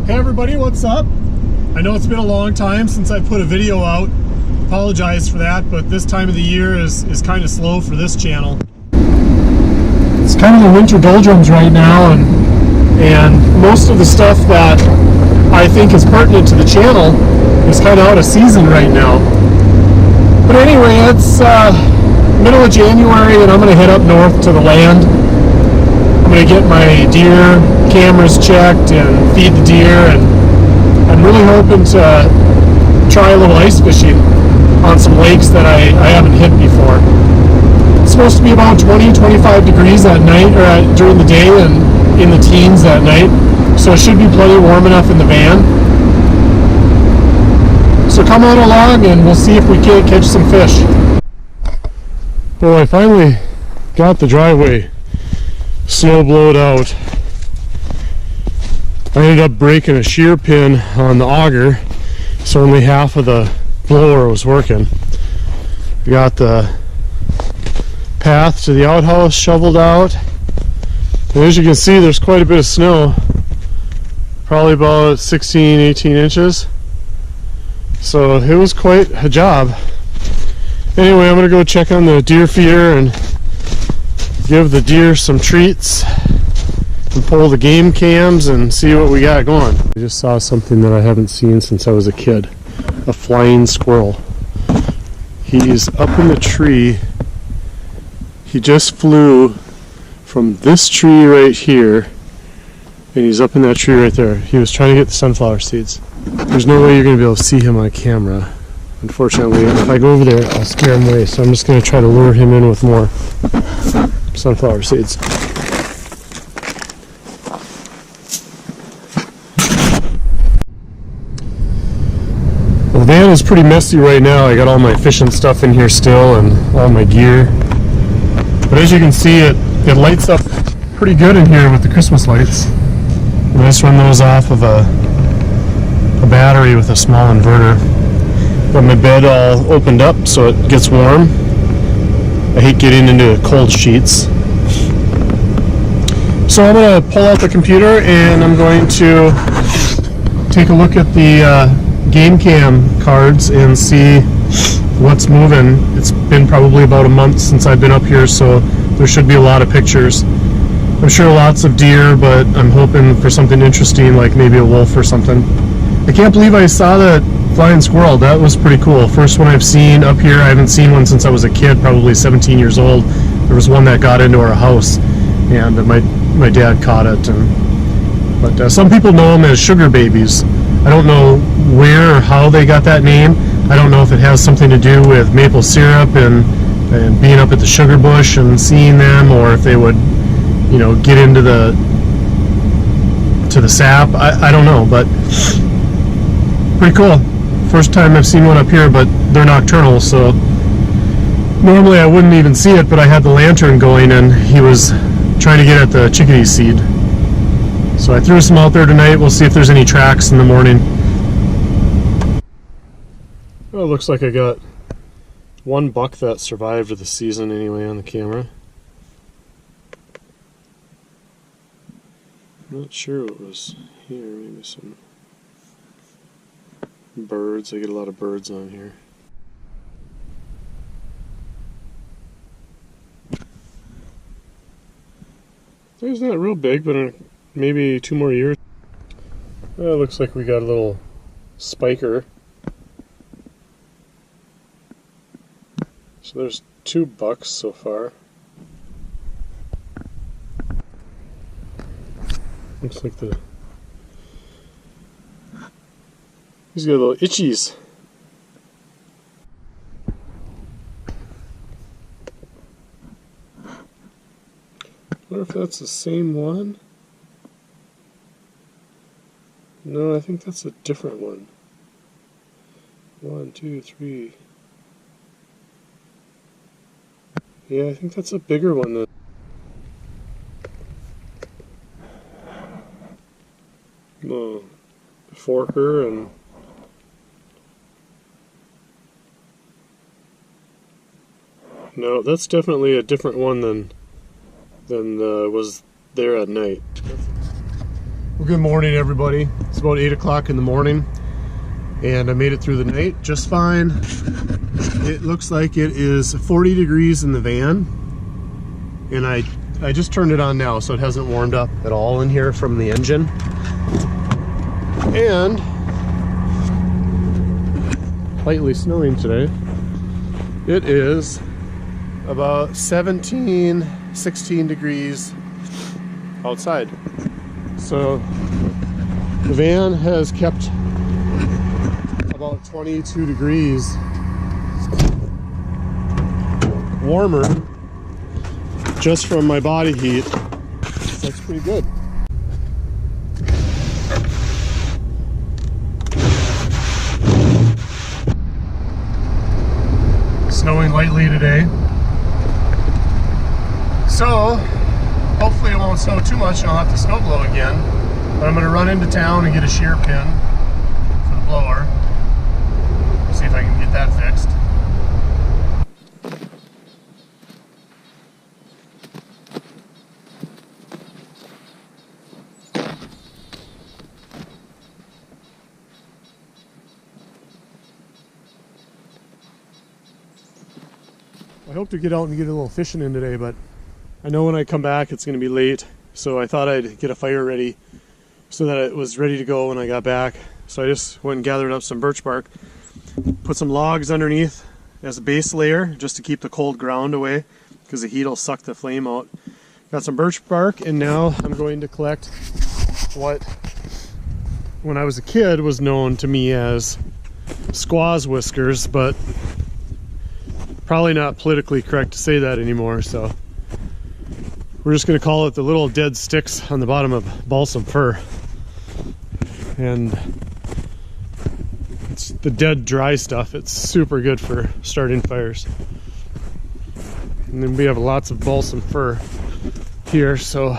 Hey everybody, what's up? I know it's been a long time since I put a video out. Apologize for that, but this time of the year is kind of slow for this channel. It's kind of the winter doldrums right now, and most of the stuff that I think is pertinent to the channel is kind of out of season right now. But anyway, it's middle of January and I'm going to head up north to the land. I'm going to get my deer cameras checked and feed the deer, and I'm really hoping to try a little ice fishing on some lakes that I haven't hit before. It's supposed to be about 20-25 degrees at night, or during the day, and in the teens at night, so it should be plenty warm enough in the van. So come on along and we'll see if we can't catch some fish. Well, I finally got the driveway snow blowed out. I ended up breaking a shear pin on the auger, so only half of the blower was working. We got the path to the outhouse shoveled out, and as you can see, there's quite a bit of snow, probably about 16-18 inches, so it was quite a job. Anyway, I'm gonna go check on the deer feeder and give the deer some treats and pull the game cams and see what we got going. I just saw something that I haven't seen since I was a kid. A flying squirrel. He's up in the tree. He just flew from this tree right here, and he's up in that tree right there. He was trying to get the sunflower seeds. There's no way you're going to be able to see him on camera. Unfortunately, if I go over there, I'll scare him away, so I'm just going to try to lure him in with more sunflower seeds. The van is pretty messy right now. I got all my fishing stuff in here still and all my gear. But as you can see, it lights up pretty good in here with the Christmas lights. And I just run those off of a battery with a small inverter. Got my bed all opened up so it gets warm. I hate getting into cold sheets. So I'm going to pull out the computer and I'm going to take a look at the game cam cards and see what's moving. It's been probably about a month since I've been up here, so there should be a lot of pictures. I'm sure lots of deer, but I'm hoping for something interesting, like maybe a wolf or something. I can't believe I saw that flying squirrel. That was pretty cool. First one I've seen up here. I haven't seen one since I was a kid, probably 17 years old. There was one that got into our house, and my dad caught it. But some people know them as sugar babies. I don't know where or how they got that name. I don't know if it has something to do with maple syrup and being up at the sugar bush and seeing them, or if they would, you know, get into the sap. I don't know, but pretty cool. First time I've seen one up here, but they're nocturnal, so normally I wouldn't even see it, but I had the lantern going and he was trying to get at the chickadee seed. So I threw some out there tonight. We'll see if there's any tracks in the morning. Well, it looks like I got one buck that survived the season anyway on the camera. I'm not sure what was here. Maybe some birds. I get a lot of birds on here. It's not real big, but maybe 2 more years. Well, it looks like we got a little spiker. So there's 2 bucks so far. Looks like he's got little itchies. I wonder if that's the same one. No, I think that's a different one. 1, 2, 3. Yeah, I think that's a bigger one than. The forker and. No, that's definitely a different one than was there at night. Well, good morning, everybody. It's about 8 o'clock in the morning, and I made it through the night just fine. It looks like it is 40 degrees in the van, and I just turned it on now, so it hasn't warmed up at all in here from the engine. And lightly snowing today. It is about 17, 16 degrees outside. So the van has kept about 22 degrees warmer just from my body heat. So that's pretty good. Snowing lightly today. So hopefully it won't snow too much and I'll have to snow blow again. But I'm going to run into town and get a shear pin for the blower. See if I can get that fixed. I hope to get out and get a little fishing in today, but I know when I come back it's going to be late, so I thought I'd get a fire ready so that it was ready to go when I got back. So I just went and gathered up some birch bark, put some logs underneath as a base layer just to keep the cold ground away because the heat will suck the flame out. Got some birch bark, and now I'm going to collect what when I was a kid was known to me as squaw's whiskers, but probably not politically correct to say that anymore, so we're just going to call it the little dead sticks on the bottom of balsam fir. And it's the dead dry stuff. It's super good for starting fires. And then we have lots of balsam fir here, so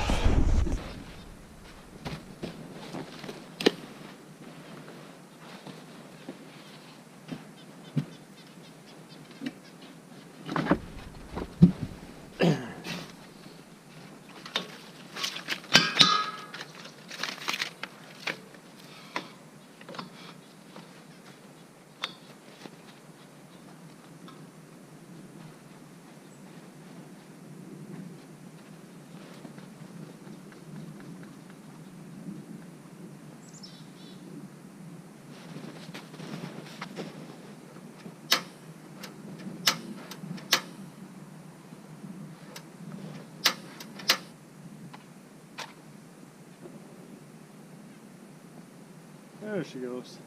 there she goes.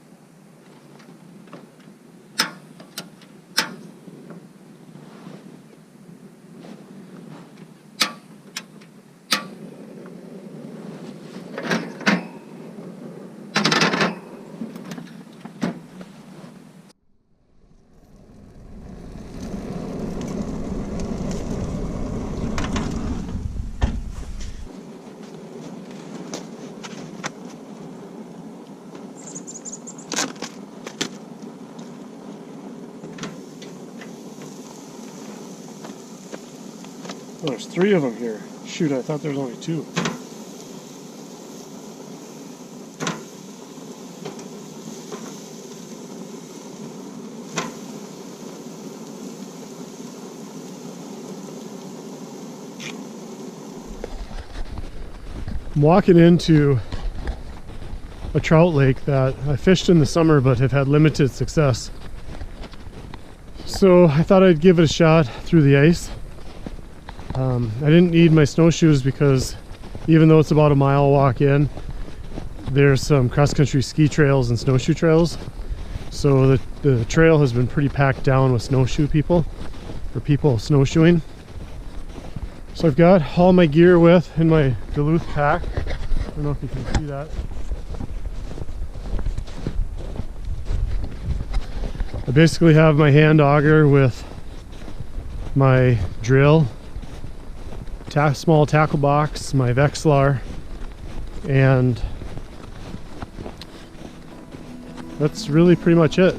Oh, there's 3 of them here. Shoot, I thought there was only 2. I'm walking into a trout lake that I fished in the summer but have had limited success. So I thought I'd give it a shot through the ice. I didn't need my snowshoes because even though it's about a mile walk in, there's some cross-country ski trails and snowshoe trails. So the trail has been pretty packed down with snowshoe people, or people snowshoeing. So I've got all my gear with in my Duluth pack. I don't know if you can see that. I basically have my hand auger with my drill, small tackle box, my Vexilar, and that's really pretty much it.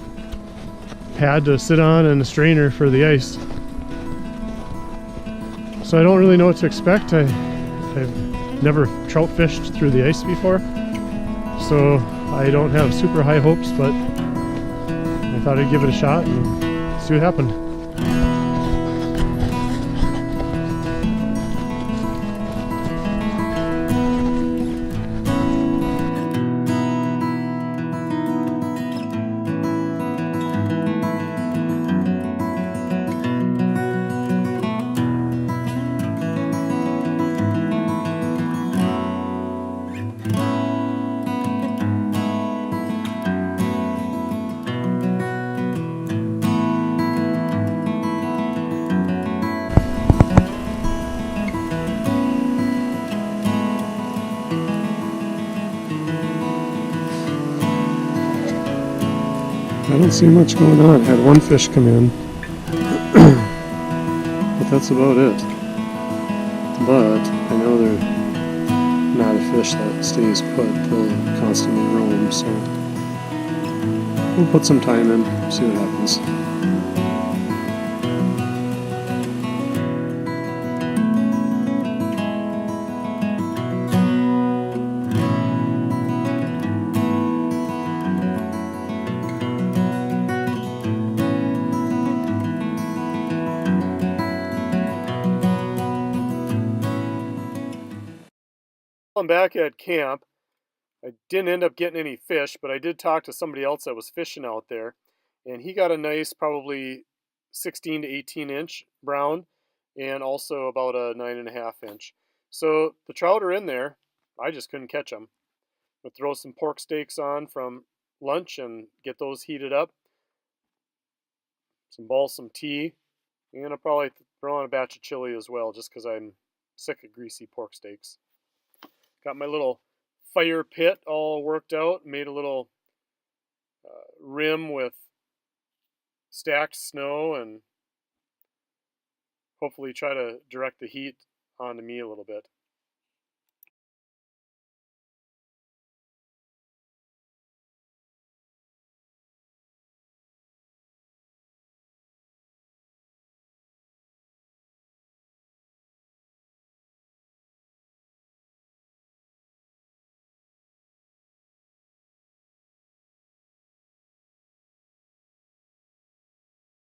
Pad to sit on and a strainer for the ice. So I don't really know what to expect. I've never trout fished through the ice before, so I don't have super high hopes, but I thought I'd give it a shot and see what happened. I don't see much going on. I had one fish come in, but that's about it. But I know they're not a fish that stays put. They'll constantly roam, so we'll put some time in, see what happens. I'm back at camp. I didn't end up getting any fish, but I did talk to somebody else that was fishing out there, and he got a nice, probably 16 to 18 inch brown, and also about a 9.5 inch. So the trout are in there. I just couldn't catch them. I'll throw some pork steaks on from lunch and get those heated up. Some balsam tea, and I'll probably throw on a batch of chili as well, just because I'm sick of greasy pork steaks. Got my little fire pit all worked out. Made a little rim with stacked snow and hopefully try to direct the heat onto me a little bit.